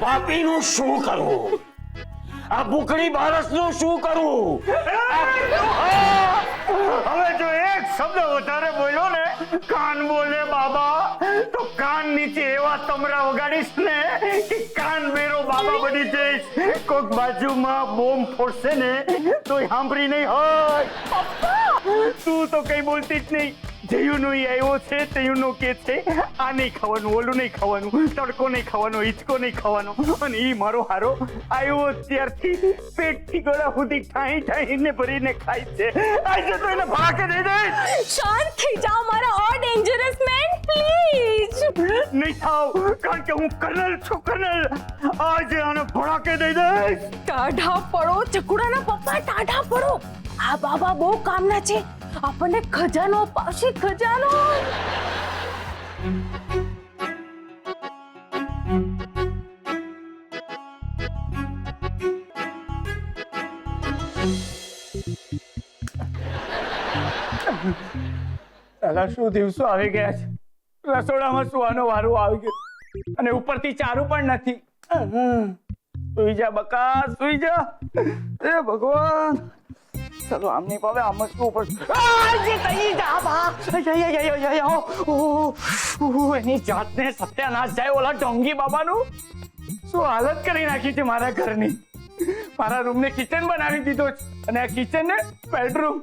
પાપીનું શું કરવું? આ ભૂખડી બારસનું શું કરવું? હવે જો એક શબ્દ વધારે બોલ્યો ને, કાન બોલે બાબા, તો કાન નીચે એવા તમરા વગાડીશ ને કે કાન બેરો બાબા બની જઈશ. કોક બાજુમાં બોમ્બ ફોડશે ને તો સાંભળી નહીં હોય. તું તો કઈ બોલતી જ નહીં. જયુનો આવ્યો છે તયુનો કે છે આ નહીં ખાવાનું, ઓલું નહીં ખાવાનું, તડકો નહીં ખાવાનો, હિંચકો નહીં ખાવાનો, અને ઈ મારો હારો આવ્યો ત્યારથી પેટથી ગળા સુધી ઠાઈ ઠાઈને ભરીને ખાય છે. આજે તો એને ભાગે દઈ દે. શાંત થઈ જાઓ મારા ઓર ડેન્જરસ મેન, પ્લીઝ. નહીં થાવ, કારણ કે હું કર્નલ છું, કર્નલ. આજે આને ભડાકે દઈ દઈશ. ટાઢા પડો ચકુડાના પપ્પા, ટાઢા પડો. આ બાબા બહુ કામના છે, આપણને ખજાનો અપાવશે, ખજાનો. સાલા શું દિવસો આવી ગયા છે. રસોડામાં સુવાનો વારો આવી ગયો અને ઉપરથી ચારું પણ નથી. સુઈ જા બકા, સુઈ જા. એ ભગવાન, ચલો આમ નહીં પાવે, આમ જ ઉપર. એની જાતને સત્યાનાશ જાય ઓલા ઢોંગી બાબાનું. શું હાલત કરી નાખી છે મારા ઘરની. મારા રૂમને કિચન બનાવી દીધો છે, અને આ કિચન ને બેડરૂમ,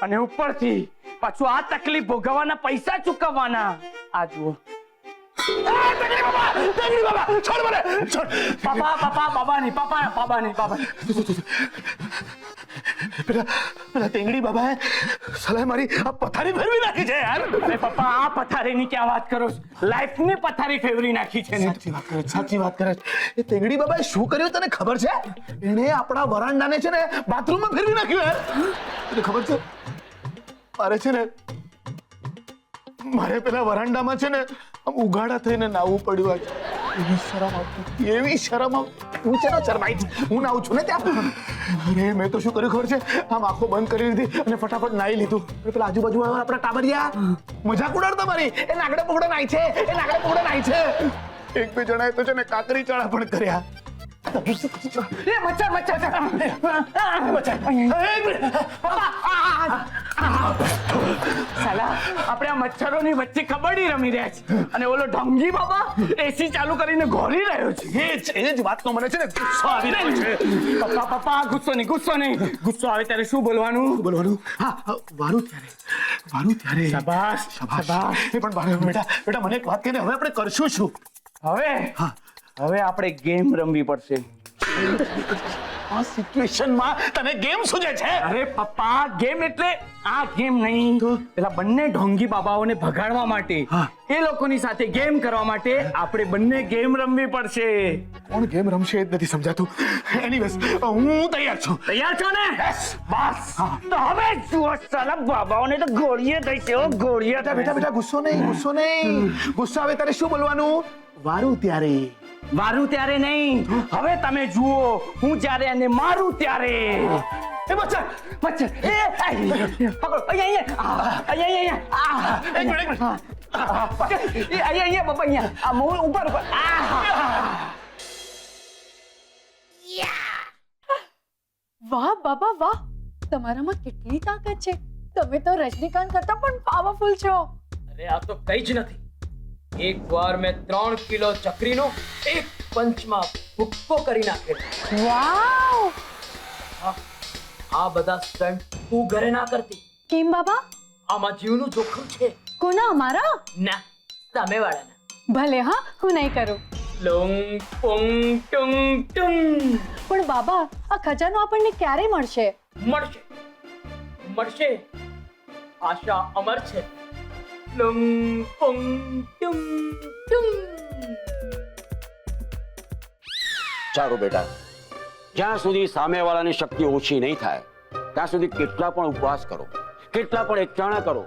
અને ઉપરથી પાછું આ તકલીફ ભોગવવાના પૈસા ચૂકવવાના. આ જુઓ. પેલા ટેંગડી બાબા સલાહ મારી આ પથારી ફેરવી નાખી છે યાર. અરે પપ્પા, આ પથારીની ક્યાં વાત કરો છો? લાઈફની પથારી ફેરવી નાખી છે. સાચી વાત કરે. એ ટેંગડી બાબાએ શું કર્યું તને ખબર છે? એને આપણા વરાંડાને છે ને બાથરૂમમાં ફેરવી નાખ્યું યાર. તને ખબર છે? મારે પેલા વરાંડામાં છે ને આમ ઉઘાડા થઈને નાવું પડ્યું આજે. એવી શરમ આવતી, એવી શરમ આવતી. હું છે ને શરમાઈ છું. હું નાવું છું ને ત્યાં. અરે મેં તો શું કર્યું ખબર છે? આમ આંખો બંધ કરી દીધી અને ફટાફટ નાઈ લીધું. પેલા આજુબાજુ આપણા ટાબરિયા મજાક ઉડાડતા મારી. એ નાગડે પગડે નાઈ છે, એ નાગડે પગડે નાઈ છે. એક બે જણાએ તો છે ને કાકરી ચાળા પણ કર્યા. આપણે આ મચ્છરોની વચ્ચે કબડ્ડી રમી રહ્યા છે, અને ઓલો ઢોંગી બાબા એસી ચાલુ કરીને ઘોરી રહ્યો છે. એ જ વાતનો મને છે ને ગુસ્સો આવી રહ્યો છે. પપ્પા ગુસ્સો નહીં, ગુસ્સો નહીં. ગુસ્સો આવે ત્યારે શું બોલવાનું? હા, વારું ત્યારે. શાબાશ. એ પણ બેટા મને એક વાત કહીને, હવે આપણે કરશું શું? હવે આપણે ગેમ રમવી પડશે. આ સિચ્યુએશનમાં તને ગેમ સૂજે છે? અરે પપ્પા, ગેમ એટલે આ ગેમ નહીં, પેલા બંને ઢોંગી બાબાઓને ભગાડવા માટે, એ લોકોની સાથે ગેમ કરવા માટે આપણે બંને ગેમ રમવી પડશે. કોણ ગેમ રમશે એ જ નથી સમજાતું. એનીવેઝ, હું તૈયાર છું. તૈયાર છો ને? બસ. તો હવે જુઓ, સાલા બાબાઓને તો ગોળીએ થઈ છે. ગોળીએ. બેટા ગુસ્સો નહીં. ગુસ્સો આવે ત્યારે શું બોલવાનું? વારું ત્યારે નહીં. હવે તમે જુઓ, હું જ્યારે એને મારું ત્યારે. એ મચ્છર એ પકડો. અહીંયા. એક મિનિટ. અહીંયા બાબા, અહીંયા ઉપર. વાહ બાબા વાહ, તમારામાં કેટલી તાકાત છે. તમે તો રજનીકાંત કરતા પણ પાવરફુલ છો. અરે આ તો કઈ જ નથી. એક વાર મેં 3 કિલો ચકરીનો એક પંચમાં ભૂક્કો કરી નાખેલો. વાવ. આ બધા સ્ટન્ટ તું ઘરે ના કરતી. કેમ બાબા? આમાં જીવનું જોખમ છે. કોના? અમારા? ના, સામેવાળાના. ભલે હા, હું નહીં કરું. લોંગ પોંગ ટુંગ ટુંગ. પણ બાબા, આ ખજાનો આપણને ક્યારે મળશે? મળશે. આશા અમર છે. લોંગ પોંગ ટુંગ ટુંગ. ચાલો બેટા, જ્યાં સુધી સામેવાળાની શક્તિ ઓછી નહીં થાય ત્યાં સુધી કેટલા પણ ઉપવાસ કરો, કેટલા પણ એકટાણા કરો,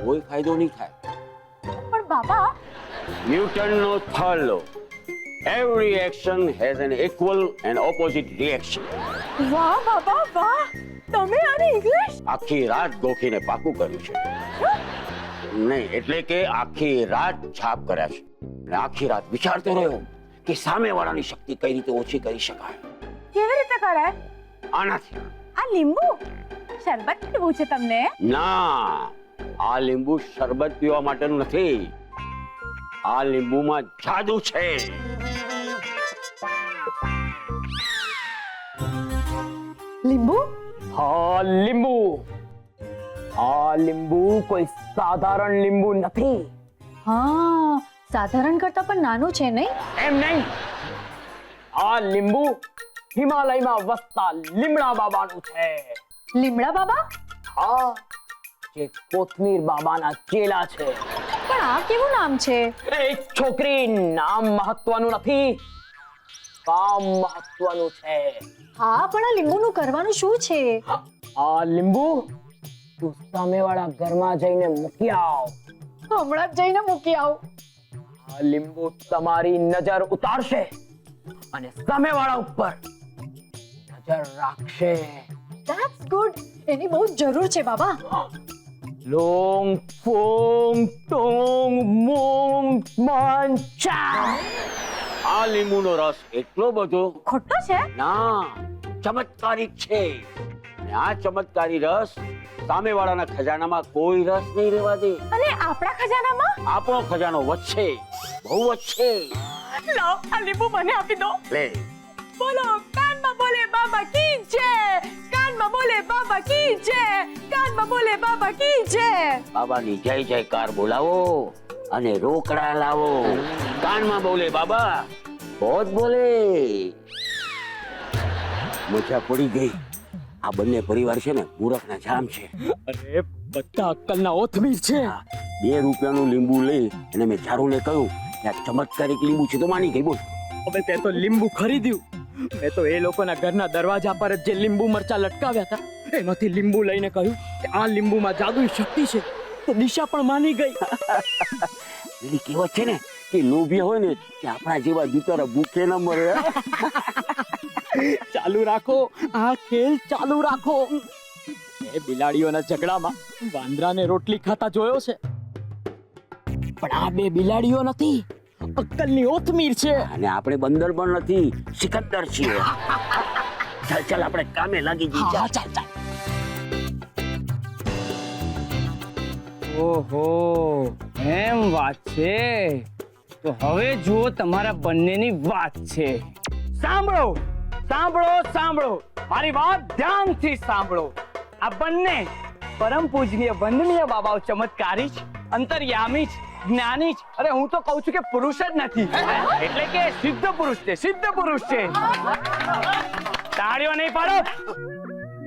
કોઈ ફાયદો નહીં થાય. પણ બાબા, ન્યૂટનનો third law, every action has an equal and opposite reaction. વાહ બાબા વાહ, તમે આને ઇંગ્લિશ આખી રાત ગોખીને પાકું કર્યું છે. નહીં, એટલે કે આખી રાત છાપ કર્યા છે અને આખી રાત વિચારતો રહ્યો કે સામેવાળાની શક્તિ કઈ રીતે ઓછી કરી શકાય. કેવી રીતે કરાય? આનાથી. આ લીંબુ શરબત પીવું છે તમને? ના, આ લીંબુ શરબત પીવા માટેનું નથી. આ લીંબુમાં જાદુ છે. લીંબુ? હા, લીંબુ. આ લીંબુ કોઈ સાધારણ લીંબુ નથી. હા, સાધારણ કરતા પણ નાનું છે નહીં? એમ નહીં, આ લીંબુ હિમાલયમાં વસતા લીમડા બાબાનું છે. લીમડા બાબા? હા, જે કોથમીર બાબાના ચેલા છે. પણ આ કેવું નામ છે? એ છોકરી, નામ મહત્વનું નથી, કામ મહત્વનું છે. હા, પણ આ લીંબુનું કરવાનું શું છે? આ લીંબુ તું સામેવાળા ઘરમાં જઈને મૂકી આવ. હમણાં જ જઈને મૂકી આવું. આ લીંબુ તમારી નજર ઉતારશે અને સામેવાળા ઉપર નજર રાખશે. That's good. એની બહુ જરૂર છે બાબા. લોંગ ફોંગ ટોંગ મોંગ મન ચા. આ લીંબુનો રસ એટલો બધો ખોટો છે? ના, ચમત્કારિક છે. અને આ ચમત્કારી રસ સામેવાળાના ખજાનામાં કોઈ રસ નહીં રહેવા દે. અને આપણા ખજાનામાં? આપણો ખજાનો વધશે, બહુ વધશે. લાવ, આ લીંબુ મને આપી દો. લે, બોલો કાનમાં બોલે બાબા કી જય. કાનમાં બોલે બાબા કી જય. કાનમાં બોલે બાબા કી જય. બાબાની જય જયકાર બોલાવો અને રોકડા લાવો. કાનમાં બોલે બાબા, બહોત બોલે. મજા પડી ગઈ. આ બંને પરિવાર છે ને મૂરખના જામ છે. અરે બધા અક્કલના ઓથમીર છે. 2 રૂપિયાનું લીંબુ લઈ અને મેં ચારુને કહ્યું કે આ ચમત્કારિક લીંબુ છે તો માની ગઈ. બોલ. હવે તે તો લીંબુ ખરીદ્યું. મેં તો એ લોકોના ઘરના દરવાજા પર જ જે લીંબુ મરચા લટકાવ્યા હતા એમાંથી લીંબુ લઈને કહ્યું કે આ લીંબુમાં જાદુઈ શક્તિ છે. તો દિશા પણ માની ગઈ. પેલી કહેવત છે ને કે લોભિયા હોય ને કે આપણા જેવા જૂતારા ભૂખે ન મરે. ચાલુ રાખો, આ ખેલ ચાલુ રાખો. એ બિલાડીઓના ઝઘડામાં વાંદરાને રોટલી ખાતા જોયો છે, પણ આ 2 બિલાડીઓ નથી, અક્કલની ઓથમીર છે. અને આપણે બંદર પણ નથી, સિકંદર છીએ. ચાલ ચાલ આપણે કામે લાગી જઈએ. હા, ચાલ ચાલ. ઓહો, એમ વાત છે. તો હવે જુઓ તમારા બંનેની વાત છે. સાંભળો સાંભળો સાંભળો, મારી વાત ધ્યાનથી સાંભળો. આ બંને પરમ પૂજનીય વંદનીય બાબાઓ ચમત્કારી છે, અંતર્યામી છે, જ્ઞાની છે. અરે હું તો કહું છું કે પુરુષ જ નથી, એટલે કે સિદ્ધ પુરુષ છે, સિદ્ધ પુરુષ છે. તાળીઓ નહીં પાડો,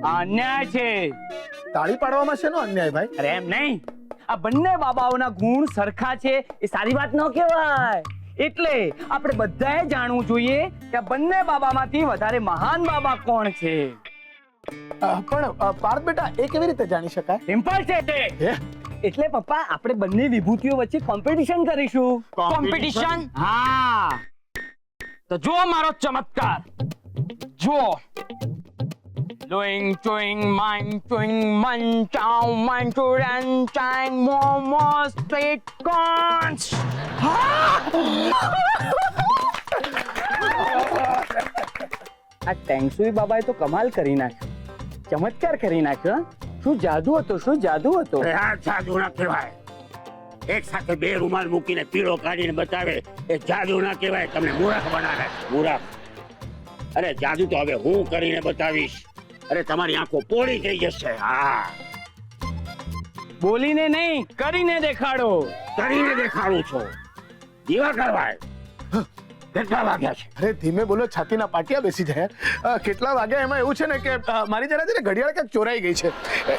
આ અન્યાય છે. તાળી પાડવામાં શેનો અન્યાય ભાઈ? અરે એમ નહીં, આ બંને બાબાઓના ગુણ સરખા છે એ સારી વાત ન કહેવાય. એટલે આપણે બધાએ જાણવું જોઈએ કે આ બંને બાબામાંથી વધારે મહાન બાબા કોણ છે. પણ પાર્થ બેટા, એ કેવી રીતે જાણી શકાય? સિમ્પલ છે તે. હે? એટલે પપ્પા આપણે બંને વિભૂતિઓ વચ્ચે કોમ્પિટિશન કરીશું. કોમ્પિટિશન? હા, તો જો મારો ચમત્કાર. જો Doing, doing, mine, doing, man, chow, mine, to ran, chang, momos, sweet corns. આ ટેંગસુઈ બાબાએ તો કમાલ કરી નાખ્યો, ચમત્કાર કરી નાખ્યો. શું જાદુ હતો, શું જાદુ હતો. અરે આ જાદુ ના કહેવાય. એક સાથે 2 રૂમાલ મૂકીને પીળો કાઢીને બતાવે એ જાદુ ના કહેવાય. તમને મૂર્ખ બનાવે, મૂર્ખ. અરે જાદુ તો હવે હું કરીને બતાવીશ. અરે તમારી આંખો પોળી થઈ જશે. હા, બોલીને નહીં, કરીને દેખાડો. કરીને દેખાડું છો. દીવા કરવાય. કેટલા વાગ્યા છે? અરે ધીમે બોલો, છાતીના પાટિયા બેસી જાય. કેટલા વાગ્યા એમાં એવું છે ને કે મારી જરા છે ને ઘડિયાળ ક્યાંક ચોરાઈ ગઈ છે.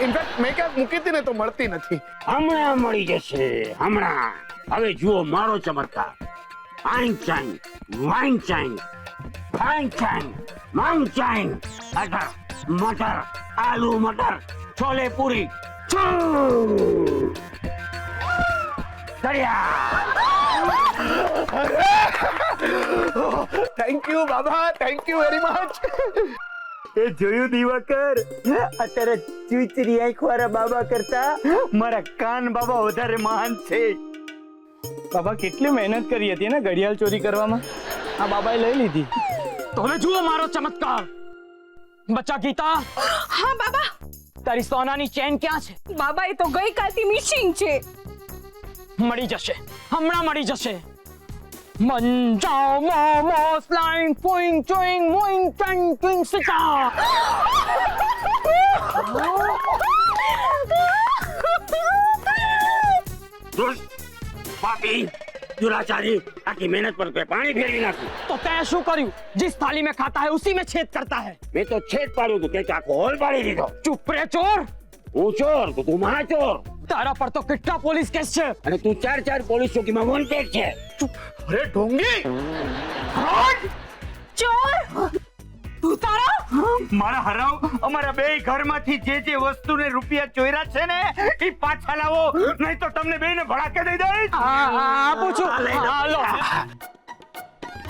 ઇનફેક્ટ મેં ક્યાંક મૂકી હતી ને તો મળતી નથી. હમણાં મળી જશે, હમણાં. હવે જુઓ મારો ચમત્કાર. આઈન ચાઈન, વાઈન ચાઈન, ફાઈન ચાઈન, માંગ ચાઈન, અટર મટર, આલુ મટર, છોલે પૂરી. થેન્ક યુ બાબા, થેન્ક યુ વેરી મચ. એ જોયું દિવાકર, અત્યારે ચૂચરી આંખ વાળા બાબા કરતા મારા કાન બાબા વધારે મહાન છે. બાબા કેટલી મહેનત કરી હતી ને ઘડિયાળ ચોરી કરવામાં, આ બાબાએ લઈ લીધી. તો હવે જુઓ મારો ચમત્કાર. બચ્ચા ગીતા, હા બાબા. તારી સોનાની ચેન ક્યાં છે? બાબા એ તો ગઈકાલથી મિસિંગ છે. મળી જશે, હમણાં મળી જશે. મંજાઓ મોમો સ્લાઇમ પોઈંગ ચોઈંગ મોઈંગ ટંગ ટ્વિંગ સિટા. દુષ્ટ, પાપી, दुराचारी, आखी मेहनत पर कोई पानी फेरवी नाखी. तो तय शू કર્યું? जिस थाली में खाता है उसी में छेद करता है. मैं तो छेद पाड़ू तू के आखो होल पाड़ी दीधो. चुप रे ચોર. હું ચોર તો તું મહા ચોર. તારા પર તો કેટલા પોલીસ કેસ છે. અને તું 4 પોલીસ ચોકીમાં વોન્ટેડ છે. અરે ઢોંગી, ચોર તું તારા મારા હરાવ, અમારા બે ઘરમાંથી જે વસ્તુને રૂપિયા ચોર્યા છે ને એ પાછા લાવો, નહીં તો તમને બેને ભડાકે દઈ દઈશ. આપું છું. હાલો.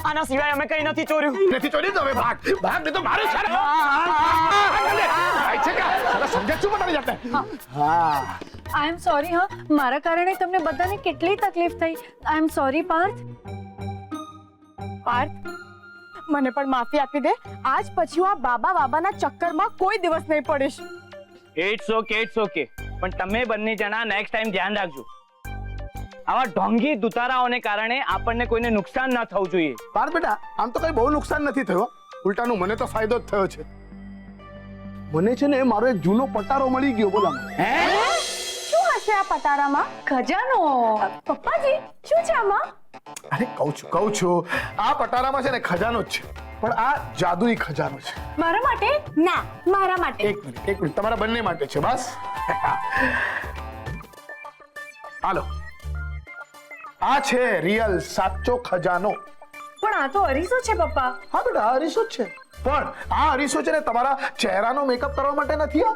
આના સિવાય અમે કઈ નથી ચોર્યું. નથી ચોરી તો હવે ભાગ ભાગ, નહીં તો મારું છે ને. ભાઈ છે કા સાલા સમજે છું પણ જાતે. હા આઈ એમ સોરી. હા, મારા કારણે તમને બધાને કેટલી તકલીફ થઈ. આઈ એમ સોરી પાર્થ. પાર્થ, મને પણ માફી આપી દે. આજ પછી હું આ બાબાના ચક્કરમાં કોઈ દિવસ નહીં પડીશ. It's okay. પણ તમે બંને જણા નેક્સ્ટ ટાઈમ ધ્યાન રાખજો. આવા ઢોંગી દુતારાઓને કારણે આપણને કોઈને નુકસાન ન થવું જોઈએ. પાર્થ બેટા, આમ તો કઈ બહુ નુકસાન નથી થયો. ઉલટાનું મને તો ફાયદો જ થયો છે. મને છે ને મારો એક જૂનો પટારો મળી ગયો. બોલા શું હશે આ પટારામાં? ખજાનો. પપ્પાજી, શું છે આમાં? અરે કહું છું આ પટારામાં છે ને ખજાનો જ છે, પણ આ જાદુઈ ખજાનો છે. મારા માટે? ના, મારા માટે. એક મિનિટ, તમારા બંને માટે છે. બસ હાલો, આ છે રિયલ સાચો ખજાનો. પણ આ તો અરીસો છે પપ્પા. હા બેટા, આ અરીસો જ છે, પણ આ અરીસો છે ને તમારા ચહેરાનો મેકઅપ કરવા માટે નથી.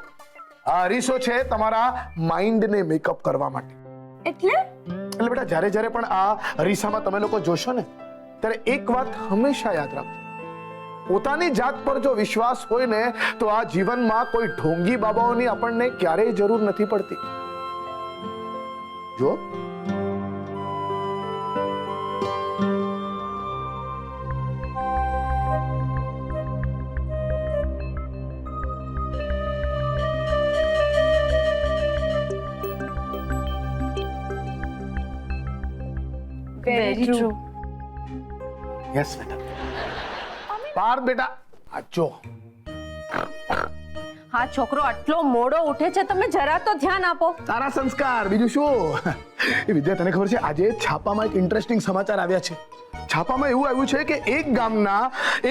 આ અરીસો છે તમારા માઇન્ડને મેકઅપ કરવા માટે. એટલે બેટા, જ્યારે પણ આ અરીસામાં તમે લોકો જોશો ને ત્યારે એક વાત હંમેશા યાદ રાખજો. પોતાની જાત પર જો વિશ્વાસ હોય ને તો આ જીવનમાં કોઈ ઢોંગી બાબાઓની આપણને ક્યારેય જરૂર નથી પડતી. જો વેરી ટ્રુ. યસ બેટા. પાર બેટા, આ જો હા, છોકરો આટલો મોડો ઉઠે છે, તમે જરા તો ધ્યાન આપો. તારા સંસ્કાર, બીજું શું. એ વિદ્યા, તને ખબર છે આજે છાપામાં એક ઇન્ટરેસ્ટિંગ સમાચાર આવ્યા છે. છાપામાં એવું આવ્યું છે કે એક ગામના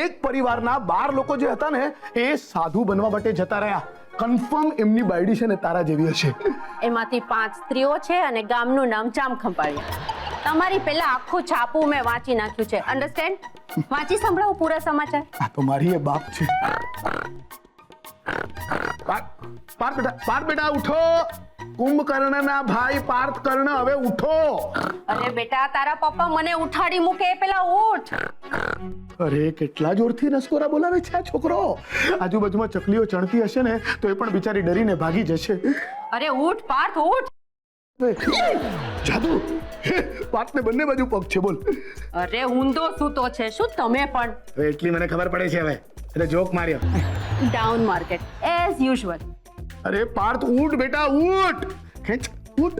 એક પરિવારના 12 લોકો જે હતા ને એ સાધુ બનવા માટે જતા રહ્યા. કન્ફર્મ એમની બાયડી છે ને તારા જેવી હશે. એમાંથી 5 સ્ત્રીઓ છે અને ગામનું નામ ચામખંપાળિયા. તમારી પહેલા આખું છાપું મેં વાંચી નાખ્યું છે. અન્ડરસ્ટેન્ડ? વાંચી સંભળાવું પૂરા સમાચાર. આ તો મારી એ બાપ છે. પાર્થ બેટા ઉઠો. કુંભકર્ણના ભાઈ પાર્થ કર્ણ, હવે ઉઠો. અરે બેટા, તારા પપ્પા મને ઉઠાડી મૂકે એ પહેલા ઉઠ. અરે કેટલા જોરથી નસકોરા બોલાવે છે આ છોકરો. આજુબાજુમાં ચકલીઓ ચણતી હશે ને તો એ પણ બિચારી ડરીને ભાગી જશે. અરે ઉઠ પાર્થ, ઉઠ. જાદુ. પાર્થને બંને બાજુ પગ છે. બોલ. અરે ઊંધો સૂતો છે શું તમે પણ? હવે એટલી મને ખબર પડે છે. હવે એટલે જોક માર્યો. Down market as usual. અરે પાર્થ ઉઠ બેટા, ઉઠ. ખેંચ, ઉઠ.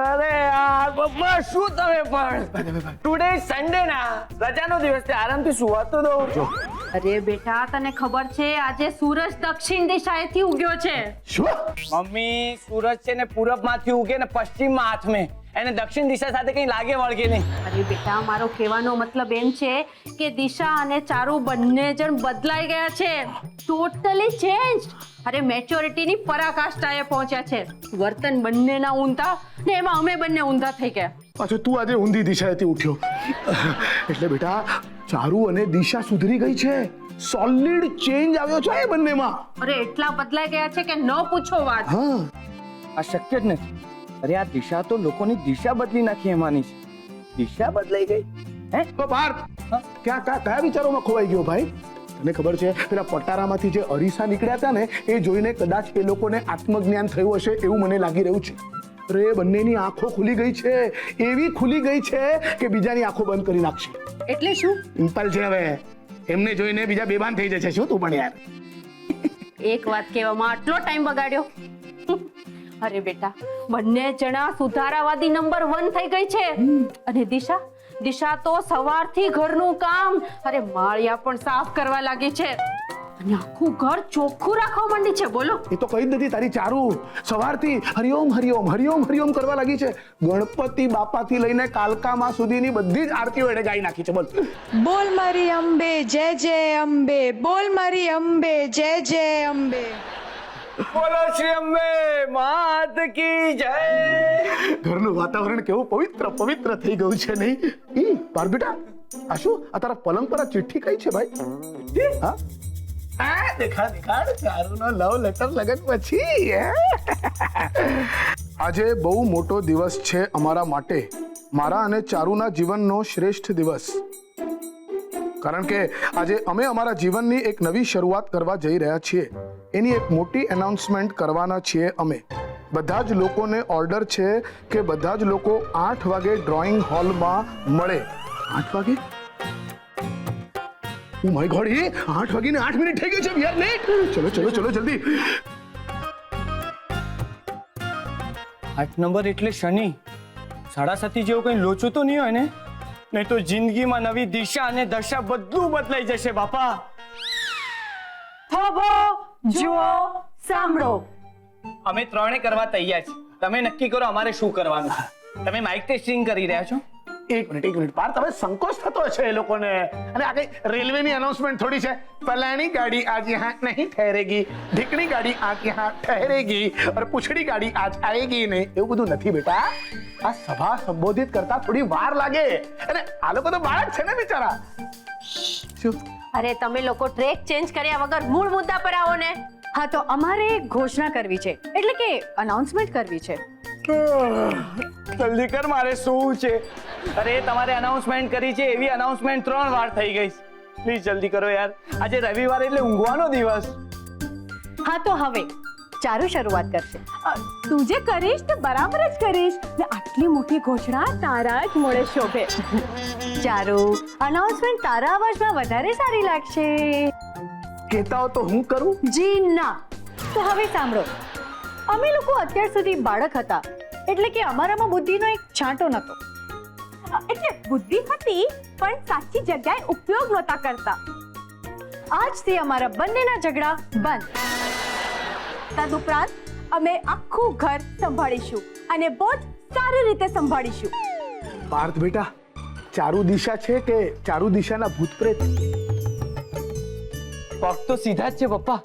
અરે યાર પપ્પા, શું તમે પણ? ટુડે સન્ડે ના રજાનો દિવસ છે, આરામથી સુવાતો દો. અરે બેટા, તને ખબર છે આજે સૂરજ દક્ષિણ દિશાએથી ઉગ્યો છે. શું? મમ્મી, સૂરજ છે ને પૂરબમાંથી ઉગે ને પશ્ચિમમાં હાથમે, એને દક્ષિણ દિશા સાથે કઈ લાગે વળગે નહીં. અરે બેટા, મારો કહેવાનો મતલબ એમ છે કે દિશા અને ચારુ બંને જણ બદલાઈ ગયા છે. Totally change. અરે મેચ્યોરિટીની પરાકાષ્ઠાએ પહોંચ્યા છે. વર્તન બંનેના ઊંધા ને એમાં અમે બંને ઊંધા થઈ ગયા. પાછો તું આજે ઊંધી દિશાએથી ઉઠ્યો એટલે બેટા ચારુ અને દિશા સુધરી ગઈ છે. સોલિડ ચેન્જ આવ્યો છે એ બંનેમાં. અરે એટલા બદલાઈ ગયા છે કે ન પૂછો વાત. હા, આ શક્ય જ નથી. અરે આ દિશા તો લોકોની દિશા બદલી નાખી એમાંની છે. દિશા બદલાઈ ગઈ? હે તો પાર્થ કયા વિચારોમાં ખોવાઈ ગયો ભાઈ? તને ખબર છે પેલા પટારામાંથી જે અરીસા નીકળ્યા હતા ને એ જોઈને કદાચ એ લોકોને આત્મજ્ઞાન થયું હશે એવું મને લાગી રહ્યું છે. અરે બંનેની આંખો ખુલી ગઈ છે, એવી ખુલી ગઈ છે કે બીજાની આંખો બંધ કરી નાખશે. એટલે શું? સિમ્પલ છે. હવે એમને જોઈને બીજા બેભાન થઈ જશે. શું તું પણ યાર. એક વાત કહેવામાં આટલો ટાઈમ બગાડ્યો? અરે બેટા, બંને જણા સુધારાવાદી નંબર 1 થઈ ગઈ છે. અને દિશા તો સવારથી ઘરનું કામ, અરે માળિયા પણ સાફ કરવા લાગી છે અને આખું ઘર ચોખ્ખું રાખવા માંડી છે. બોલો, એ તો કઈ જ નથી તારી ચારુ. સવારથી હરિઓમ હરિઓમ હરિઓમ હરિઓમ કરવા લાગી છે. ગણપતિ બાપાથી લઈને કાલકામાં સુધીની બધી જ આરતીઓ એને ગાઈ નાખી છે. બોલ. બોલ મારી અંબે જય જય અંબે, બોલ મારી અંબે જય જય અંબે. બોલો શ્રી અંબે માત કી જય. ઘરનું વાતાવરણ કેવું પવિત્ર પવિત્ર થઈ ગયું છે નહીં? પાર બેટા, આ શું આ તારા પલંગ પર આ ચિઠ્ઠી કઈ છે ભાઈ? હા, આ દેખાડ ચારુનો લવ લેટર લગન પછી. આજે બહુ મોટો દિવસ છે અમારા માટે, મારા અને ચારુના જીવનનો શ્રેષ્ઠ દિવસ. કારણ કે આજે અમે અમારા જીવનની એક નવી શરૂઆત કરવા જઈ રહ્યા છીએ. એની એક મોટી એનાઉન્સમેન્ટ કરવાના છીએ અમે. બધા જ લોકોને ઓર્ડર છે કે બધા જ લોકો 8 વાગે ડ્રોઈંગ હોલમાં મળે. 8 વાગે? ઓ માય ગોડ, એ 8 વાગીને 8 મિનિટ થઈ ગઈ છે. We are late. ચલો ચલો ચલો જલ્દી. 8 નંબર એટલે શનિ. 7:30 જેવો કઈ લોચો તો નહીં હોય ને? નહીં તો જિંદગીમાં નવી દિશા અને દશા બધું બદલાઈ જશે બાપા. થોભો, જુઓ, સાંભળો. અમે ત્રણે કરવા તૈયાર છીએ. તમે નક્કી કરો અમારે શું કરવાનું છે. તમે માઇક ટેસ્ટિંગ કરી રહ્યા છો? એક મિનિટ પાર, તમે સંકોચ થતો હશે એ લોકોને. અને આ કઈ રેલવેની અનાઉન્સમેન્ટ થોડી છે. ફલાણી ગાડી આજ યહાં નહીં ઠહેરેગી, ઢીકણી ગાડી આજ યહાં ઠહેરેગી और પૂછડી ગાડી આજ આएगी નહીં. એવું બધું નથી બેટા. આ સભા સંબોધિત કરતા થોડી વાર લાગે. અને આ લોકો તો બાળક છે ને બિચારા. શું? અરે તમે લોકો ટ્રેક ચેન્જ કર્યા વગર મૂળ મુદ્દા પર આવો ને. હા, તો અમારે એક ઘોષણા કરવી છે, એટલે કે અનાઉન્સમેન્ટ કરવી છે. જલ્દી કર, મારે શું છે? અરે તમારે અનાઉન્સમેન્ટ કરી છે એવી અનાઉન્સમેન્ટ 3 વાર થઈ ગઈ. પ્લીઝ જલ્દી કરો યાર. આજે રવિવાર એટલે ઊંઘવાનો દિવસ. હા, તો હવે ચારુ શરૂઆત કરશે. તું જે કરીશ તે બરાબર જ કરીશ ને આટલી મોટી ઘોષણા તારા જ મોડે શોભે. ચારુ, અનાઉન્સમેન્ટ તારા અવાજમાં વધારે સારી લાગશે. કહેતા હો તો હું કરું? જી ના. તો હવે સાંભળો, અમે લોકો અત્યાર સુધી બાળક હતા, એટલે કે અમારામાં બુદ્ધિનો એક છાંટો નહોતો. એટલે બુદ્ધિ હતી પણ સાચી જગ્યાએ ઉપયોગ નહોતા કરતા. આજથી અમારા બંનેના ઝઘડા બંધ. તદુપરાંત અમે આખું ઘર સંભાળીશું અને બહુ જ સારી રીતે સંભાળીશું. પાર્થ બેટા, ચારુ દિશા છે કે ચારુ દિશાના ભૂત પ્રેત? પગ તો સીધા જ છે પપ્પા.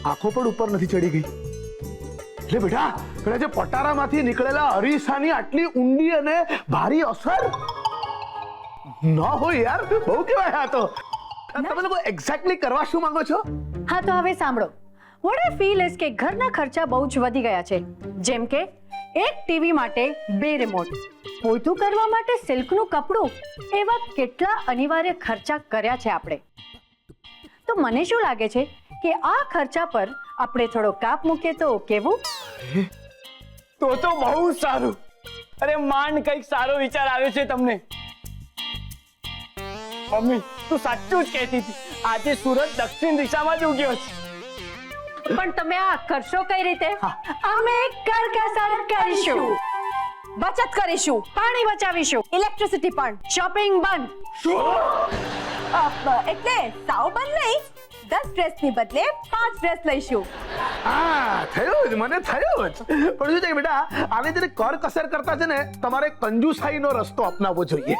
આંખો પણ ઉપર નથી ચડી ગઈ. એટલે બેટા, પેલા જે પટારામાંથી નીકળેલા અરીસાની આટલી ઊંડી અને ભારી અસર ન હોય યાર. બહુ કહેવાય આ તો. તમે લોકો એક્ઝેક્ટલી કરવા શું માંગો છો? હા, તો હવે સાંભળો. વોટ આઈ ફીલ ઇઝ કે ઘરના ખર્ચા બહુ જ વધી ગયા છે. જેમ કે એક ટીવી માટે 2 રિમોટ, પોતું કરવા માટે સિલ્કનું કપડું, એવા કેટલા અનિવાર્ય ખર્ચા કર્યા છે આપણે. તો મને શું લાગે છે કે આ ખર્ચા પર આપણે થોડો કાપ મૂકીએ તો કેવું? તો બહુ સારું. અરે માંડ કઈક સારો વિચાર આવ્યો છે તમને. મમ્મી, તું સાચું જ કહેતી હતી. આજે સૂરજ દક્ષિણ દિશામાં જ ઉગ્યો છે. પણ તમે આ કરશો કઈ રીતે? અમે કરકસર કરીશું, બચત કરીશું, પાણી બચાવીશું, ઇલેક્ટ્રિસિટી પણ, શોપિંગ બંધ. એટલે સાવ બંધ નહીં, 10 ડ્રેસની બદલે 5 ડ્રેસ લઈશું. હા, થયું જ, મને થયું જ. પણ શું છે બેટા, આને જયારે કરકસર કરતા છે ને તમારે કંજુસાઈનો રસ્તો અપનાવવો જોઈએ.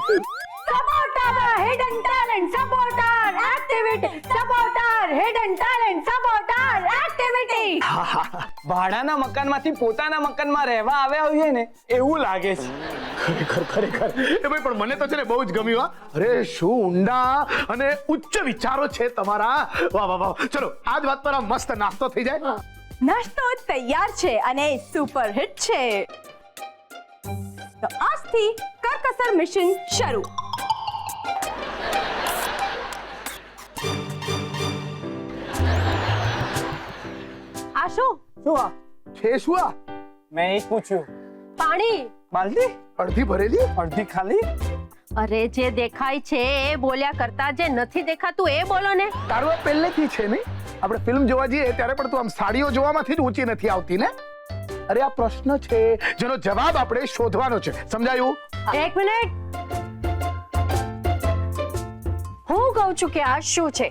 Supporter, hidden talent, supporter, activity, supporter, hidden talent, supporter, activity. ભાડાના મકાનમાંથી પોતાના મકાનમાં રહેવા આવ્યા હોઈએ ને એવું લાગે છે. ખરેખર. એ ભાઈ, પણ મને તો છે ને બહુ જ ગમ્યું. અરે શું ઊંડા અને ઉચ્ચ વિચારો છે તમારા. વાહ વાહ વાહ. ચલો, આ જ વાત પર આ મસ્ત નાસ્તો થઈ જાય. નાસ્તો તૈયાર છે અને સુપર હિટ છે. તો આજથી કરકસર મિશન શરૂ. આ શું શું આ છે? શું આ? મેં એ પૂછ્યું. પાણી? બાલટી અડધી ભરેલી? અડધી ખાલી. અરે જે દેખાય છે એ બોલ્યા કરતા જે નથી દેખાતું એ બોલો ને. તારું આ પહેલેથી છે નહીં? આપણે ફિલ્મ જોવા જઈએ ત્યારે પણ તું આમ સાડીઓ જોવામાંથી જ ઊંચી નથી આવતી ને. અરે આ પ્રશ્ન છે જેનો જવાબ આપણે શોધવાનો છે, સમજાયું? એક મિનિટ, હું કહું છું કે આ શું છે?